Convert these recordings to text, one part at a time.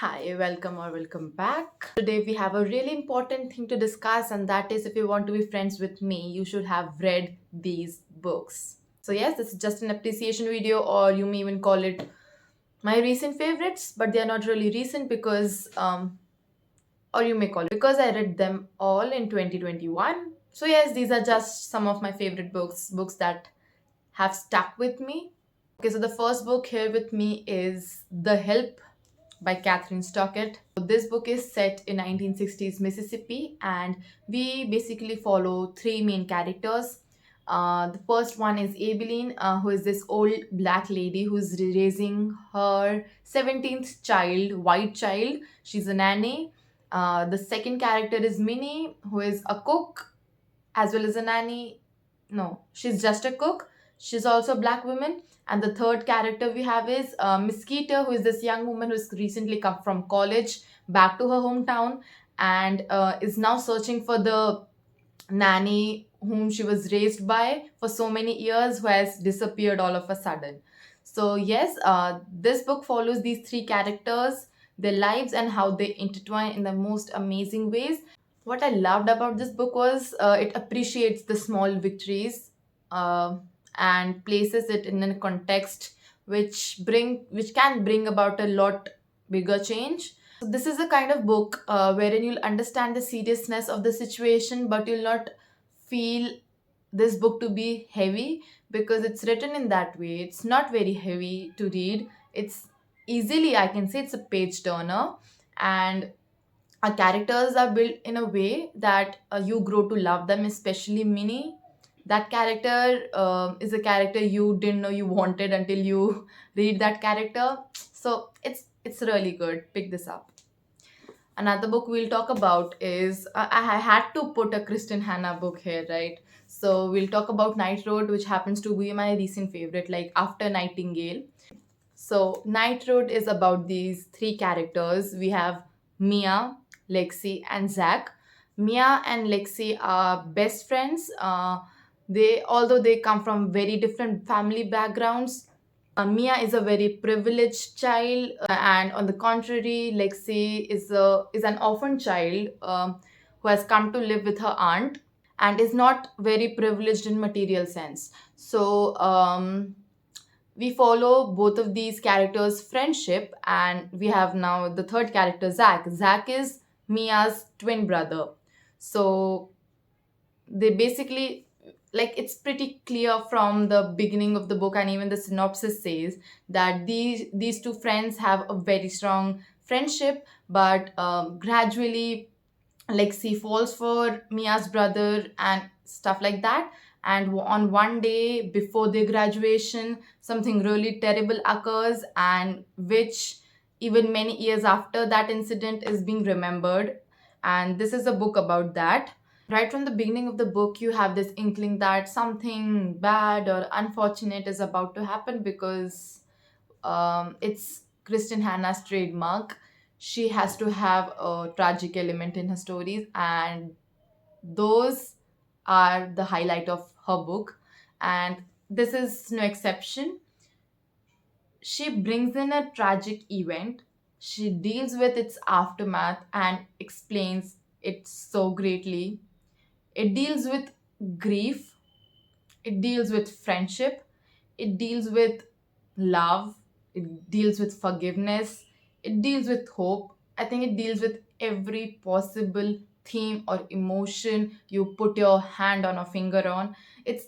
Hi, welcome or welcome back. Today we have a really important thing to discuss, and that is if you want to be friends with me, you should have read these books. So, yes, this is just an appreciation video, or you may even call it my recent favorites, but they are not really recent or you may call it because I read them all in 2021. So, yes, these are just some of my favorite books that have stuck with me. Okay, so the first book here with me is The Help by Catherine Stockett. So this book is set in 1960s Mississippi, and we basically follow three main characters. The first one is Abilene, who is this old black lady who's raising her 17th child, white child. She's a nanny. The second character is Minnie, who is a cook as well as a nanny. No, she's just a cook. She's also a black woman. And the third character we have is Miss Keeter, who is this young woman who's recently come from college back to her hometown and is now searching for the nanny whom she was raised by for so many years, who has disappeared all of a sudden. So, yes, this book follows these three characters, their lives, and how they intertwine in the most amazing ways. What I loved about this book was it appreciates the small victories uh, and places it in a context which can bring about a lot bigger change. So this is a kind of book wherein you'll understand the seriousness of the situation, but you'll not feel this book to be heavy because it's written in that way. It's not very heavy to read. It's easily, I can say, it's a page turner, and our characters are built in a way that you grow to love them, especially Minnie. That character is a character you didn't know you wanted until you read that character. So it's really good. Pick this up. Another book we'll talk about is I had to put a Kristen Hanna book here, right? So we'll talk about Night Road, which happens to be my recent favorite, like after Nightingale. So, Night Road is about these three characters. We have Mia, Lexi, and Zach. Mia and Lexi are best friends. Although they come from very different family backgrounds. Mia is a very privileged child, and on the contrary, Lexi is an orphan child who has come to live with her aunt and is not very privileged in material sense. So, we follow both of these characters' friendship, and we have now the third character, Zach. Zach is Mia's twin brother. So they basically, like, it's pretty clear from the beginning of the book, and even the synopsis says that these two friends have a very strong friendship, but gradually Lexi falls for Mia's brother and stuff like that. And on one day before their graduation, something really terrible occurs, and which even many years after that incident is being remembered. And this is a book about that. Right from the beginning of the book, you have this inkling that something bad or unfortunate is about to happen because it's Kristen Hanna's trademark. She has to have a tragic element in her stories, and those are the highlight of her book. And this is no exception. She brings in a tragic event, she deals with its aftermath and explains it so greatly. It deals with grief, it deals with friendship, it deals with love, it deals with forgiveness, it deals with hope. I think it deals with every possible theme or emotion you put your hand on or finger on. It's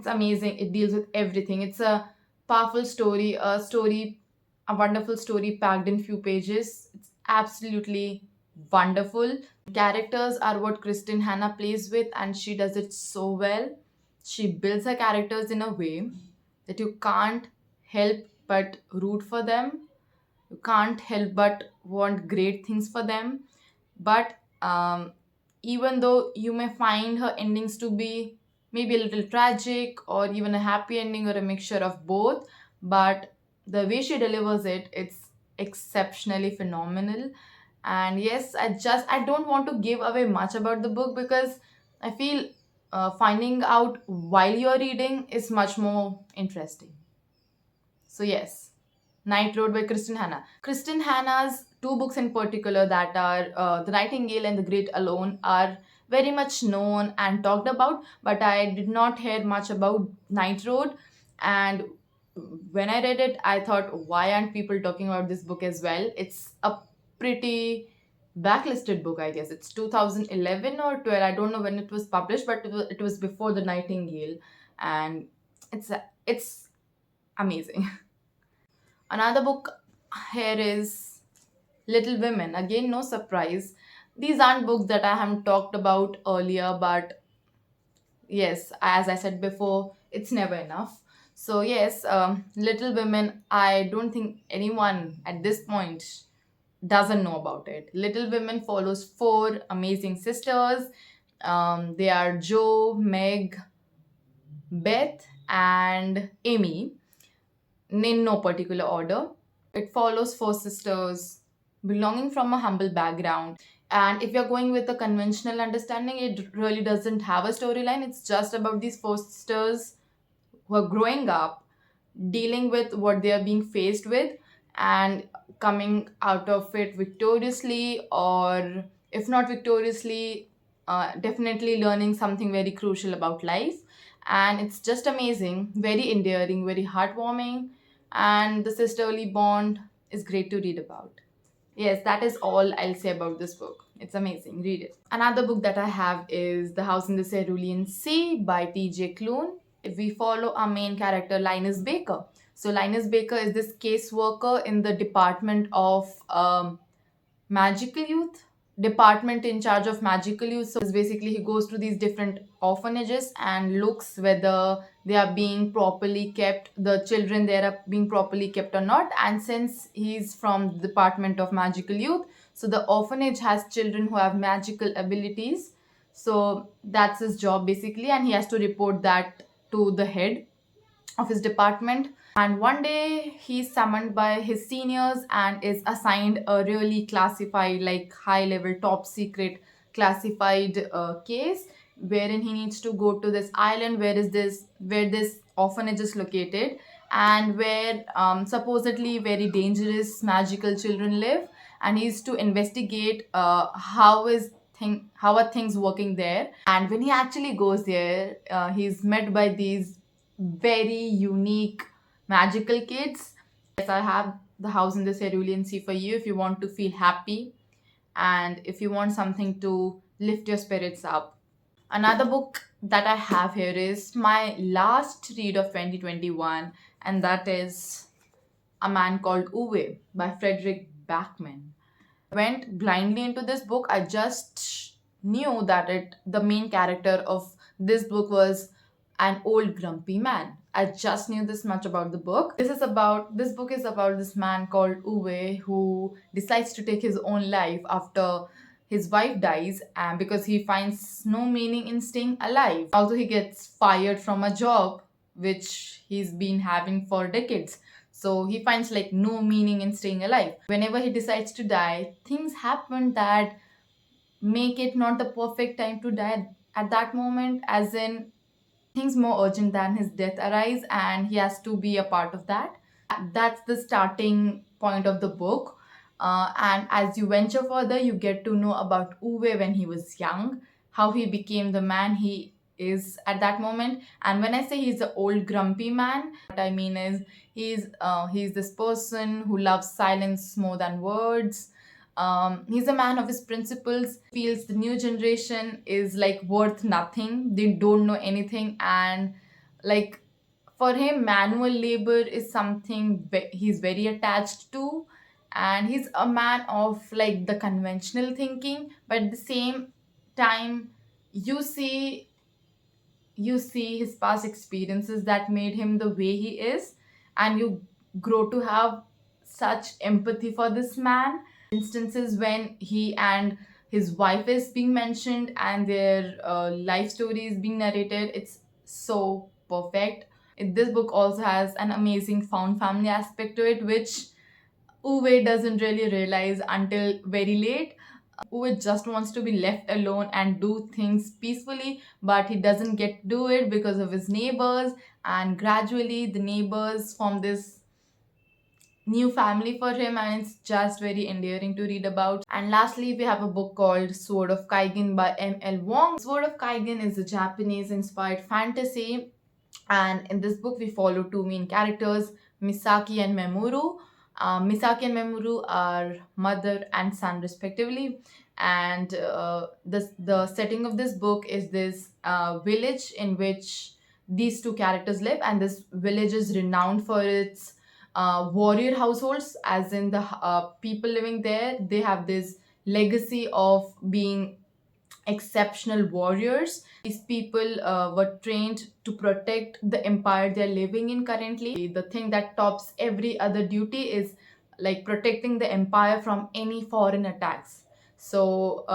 amazing. It deals with everything. It's a powerful story, a wonderful story packed in few pages. It's absolutely wonderful. Characters are what Kristen Hanna plays with, and she does it so well. She builds her characters in a way that you can't help but root for them. You can't help but want great things for them. But even though you may find her endings to be maybe a little tragic or even a happy ending or a mixture of both, but the way she delivers it, it's exceptionally phenomenal. And yes, I don't want to give away much about the book because I feel finding out while you're reading is much more interesting. So yes, Night Road by Kristen Hanna. Kristen Hanna's two books in particular that are The Nightingale and The Great Alone are very much known and talked about, but I did not hear much about Night Road. And when I read it, I thought, why aren't people talking about this book as well? It's a pretty backlisted book, I guess. It's 2011 or 12. I don't know when it was published, but it was before The Nightingale, and it's amazing. Another book here is Little Women. Again, no surprise. These aren't books that I haven't talked about earlier, but yes, as I said before, it's never enough. So, yes, Little Women, I don't think anyone at this point doesn't know about it. Little Women follows four amazing sisters. They are Jo, Meg, Beth, and Amy, in no particular order. It follows four sisters belonging from a humble background. And if you're going with a conventional understanding, it really doesn't have a storyline. It's just about these four sisters who are growing up, dealing with what they are being faced with, and coming out of it victoriously, or if not victoriously, definitely learning something very crucial about life. And it's just amazing, very endearing, very heartwarming, and the sisterly bond is great to read about. Yes, that is all I'll say about this book. It's amazing. Read it. Another book that I have is The House in the Cerulean Sea by T.J. Klune. We follow our main character, Linus Baker. So, Linus Baker is this caseworker in the Department of Magical Youth, department in charge of magical youth. So basically he goes to these different orphanages and looks whether they are being properly kept, the children there are being properly kept or not. And since he's from the department of magical youth, so the orphanage has children who have magical abilities. So that's his job basically, and he has to report that to the head of his department. And one day he's summoned by his seniors and is assigned a really classified, like high level, top secret classified case, wherein he needs to go to this island where this orphanage is located, and where supposedly very dangerous magical children live. And he's to investigate how are things working there. And when he actually goes there, he's met by these very unique magical kids. Yes, I have The House in the Cerulean Sea for you if you want to feel happy and if you want something to lift your spirits up. Another book that I have here is my last read of 2021, and that is A Man Called Uwe by Frederick Backman. Went blindly into this book. I just knew that the main character of this book was an old grumpy man. I just knew this much about the book. This book is about this man called Uwe who decides to take his own life after his wife dies, and because he finds no meaning in staying alive. Also, he gets fired from a job which he's been having for decades. So he finds like no meaning in staying alive. Whenever he decides to die, things happen that make it not the perfect time to die at that moment, as in things more urgent than his death arise, and he has to be a part of that. That's the starting point of the book. And as you venture further, you get to know about Uwe when he was young, how he became the man he is at that moment. And when I say he's an old grumpy man, what I mean is he's this person who loves silence more than words. He's a man of his principles, feels the new generation is like worth nothing, they don't know anything, and like for him manual labor is something he's very attached to. And he's a man of like the conventional thinking, but at the same time you see you see his past experiences that made him the way he is, and you grow to have such empathy for this man. Instances when he and his wife is being mentioned and their life story is being narrated, it's so perfect. This book also has an amazing found family aspect to it, which Uwe doesn't really realize until very late. Uwe just wants to be left alone and do things peacefully, but he doesn't get to do it because of his neighbors. And gradually, the neighbors form this new family for him, and it's just very endearing to read about. And lastly, we have a book called Sword of Kaigen by M.L. Wong. Sword of Kaigen is a Japanese inspired fantasy, and in this book we follow two main characters, Misaki and Memuru. Misaki and Memuru are mother and son respectively, and the setting of this book is this village in which these two characters live, and this village is renowned for its warrior households, as in the people living there, they have this legacy of being exceptional warriors. These people were trained to protect the empire they're living in currently. The thing that tops every other duty is like protecting the empire from any foreign attacks. So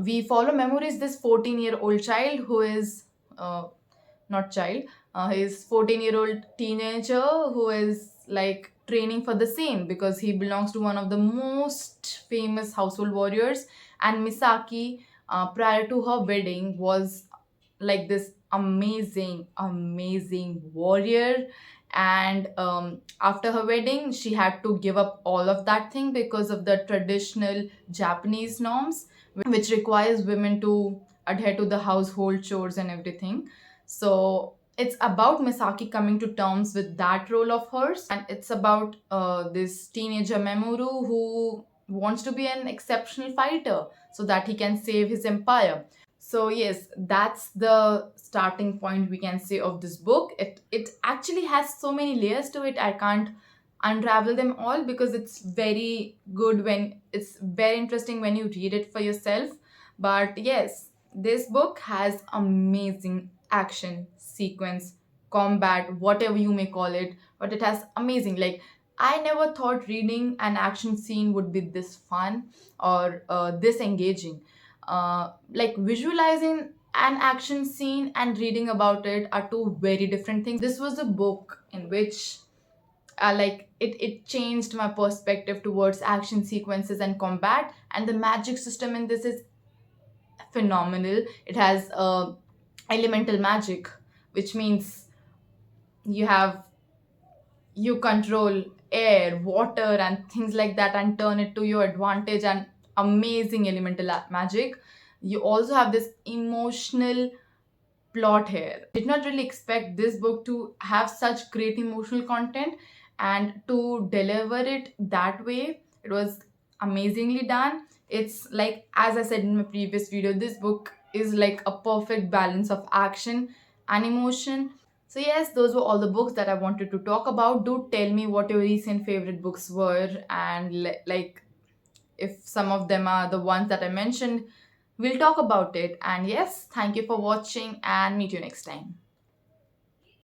we follow memories this 14-year-old child who is not child, he's 14-year-old teenager who is like training for the same because he belongs to one of the most famous household warriors. And Misaki, prior to her wedding, was like this amazing warrior. And after her wedding, she had to give up all of that thing because of the traditional Japanese norms, which requires women to adhere to the household chores and everything. So it's about Misaki coming to terms with that role of hers, and it's about this teenager Memuru who wants to be an exceptional fighter so that he can save his empire. So yes, that's the starting point we can say of this book. It actually has so many layers to it. I can't unravel them all because it's very good when it's very interesting when you read it for yourself. But yes, this book has amazing action sequence, combat, whatever you may call it, but it has amazing, like, I never thought reading an action scene would be this fun or this engaging. Like visualizing an action scene and reading about it are two very different things. This was a book in which like it changed my perspective towards action sequences and combat, and the magic system in this is phenomenal. It has elemental magic, which means you have you control air, water, and things like that and turn it to your advantage, and amazing elemental magic. You also have this emotional plot here. Did not really expect this book to have such great emotional content, and to deliver it that way, it was amazingly done. It's like, as I said in my previous video, this book is like a perfect balance of action and emotion. So yes, those were all the books that I wanted to talk about. Do tell me what your recent favorite books were, and like if some of them are the ones that I mentioned, we'll talk about it. And yes, thank you for watching and meet you next time.